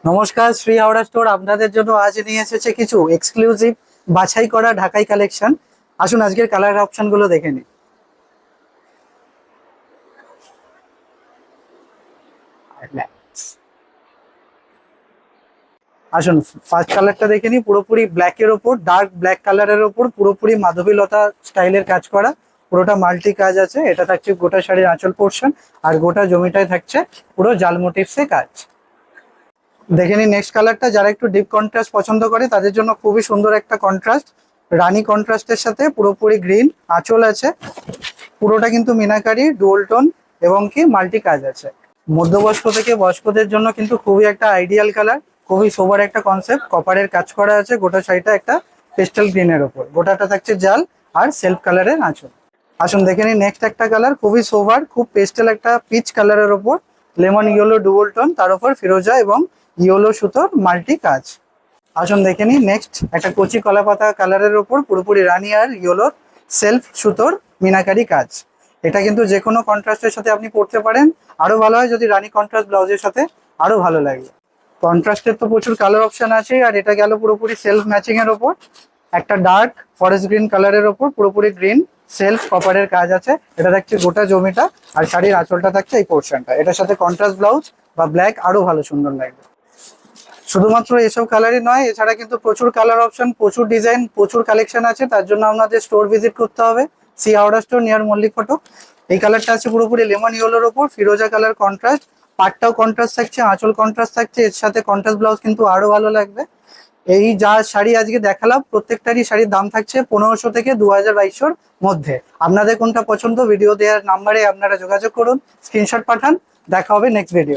নমস্কার, শ্রী হাওড়া স্টোর আপনাদের জন্য আজ নিয়ে এসেছে কিছু এক্সক্লুসিভ বাছাই করা ঢাকাই কালেকশন। আসুন আজকের কালার অপশন গুলো দেখে নিই। আসুন ফার্স্ট কালারটা দেখে নিই। পুরোপুরি ব্ল্যাকের ওপর, ডার্ক ব্ল্যাক কালারের ওপর পুরোপুরি মাধবীলতা স্টাইলের কাজ করা, পুরোটা মাল্টি কাজ আছে। এটা থাকছে গোটা শাড়ির আঁচল পোর্শন, আর গোটা জমিটায় থাকছে পুরো জাল মোটিভসে কাজ। দেখে নিই নেক্সট কালারটা। যারা একটু ডিপ কন্ট্রাস্ট পছন্দ করে তাদের জন্য খুবই সুন্দর একটা কন্ট্রাস্ট, রানী কন্ট্রাস্টের সাথে পুরোপুরি গ্রিন আঁচল আছে। পুরোটা কিন্তু মিনাকারি ডুয়াল টোন এবং কি মাল্টি কাজ আছে। মধ্যবয়স্ক থেকে বয়স্কদের জন্য কিন্তু খুবই একটা আইডিয়াল কালার, খুবই সোবার একটা কনসেপ্ট। কপারের কাজ করা আছে গোটা শাড়িটা একটা পেস্টেল গ্রিনের ওপর, গোটাটা থাকছে জাল আর সেলফ কালারের আঁচল। আসুন দেখে নিই নেক্সট একটা কালার, খুবই সোবার, খুব পেস্টেল একটা পিচ কালারের ওপর লেমন ইয়েলো ডুয়াল টোন, তার উপর ফিরোজা এবং ইয়েলো সুতোর মাল্টি কাজ। আসুন দেখে নিই নেক্সট একটা কচি কলা পাতা কালারের ওপর পুরোপুরি রানী আর ইয়েলোর সেলফ সুতোর মিনাকারি কাজ। এটা কিন্তু যে কোনো কন্ট্রাস্টের সাথে আপনি পরতে পারেন, আরো ভালো হয় যদি রানী কন্ট্রাস্ট ব্লাউজের সাথে, আরো ভালো লাগে। কন্ট্রাস্টের তো প্রচুর কালার অপশন আছে, আর এটা গেল পুরোপুরি সেলফ ম্যাচিং এর ওপর। একটা ডার্ক ফরেস্ট গ্রিন কালারের ওপর পুরোপুরি গ্রিন সেলফ কপারের কাজ আছে। এটা থাকছে গোটা জমিটা, আর শাড়ির আঁচলটা থাকছে এই পোর্শনটা। এটার সাথে কন্ট্রাস্ট ব্লাউজ বা ব্ল্যাক আরো ভালো সুন্দর লাগবে। শুধুমাত্র এসব কালারই নয়, এছাড়া কিন্তু প্রচুর কালার অপশন, প্রচুর ডিজাইন, প্রচুর কালেকশন আছে। তার জন্য আপনাদের স্টোর ভিজিট করতে হবে, সি হাওড়া স্টোর নিয়ার মল্লিক ফটক। এই কালারটা আছে পুরোপুরি লেমন ইয়েলোর ওপর ফিরোজা কালার কন্ট্রাস্ট, পাটটাও কন্ট্রাস্ট থাকছে, আঁচল কন্ট্রাস্ট থাকছে, এর সাথে কন্ট্রাস্ট ব্লাউজ কিন্তু আরো ভালো লাগবে। এই যা শাড়ি আজকে দেখালাম প্রত্যেকটারই শাড়ির দাম থাকছে 1500 থেকে 2200 মধ্যে। আপনাদের কোনটা পছন্দ ভিডিও দেওয়ার নাম্বারে আপনারা যোগাযোগ করুন, স্ক্রিনশট পাঠান। দেখা হবে নেক্সট ভিডিও।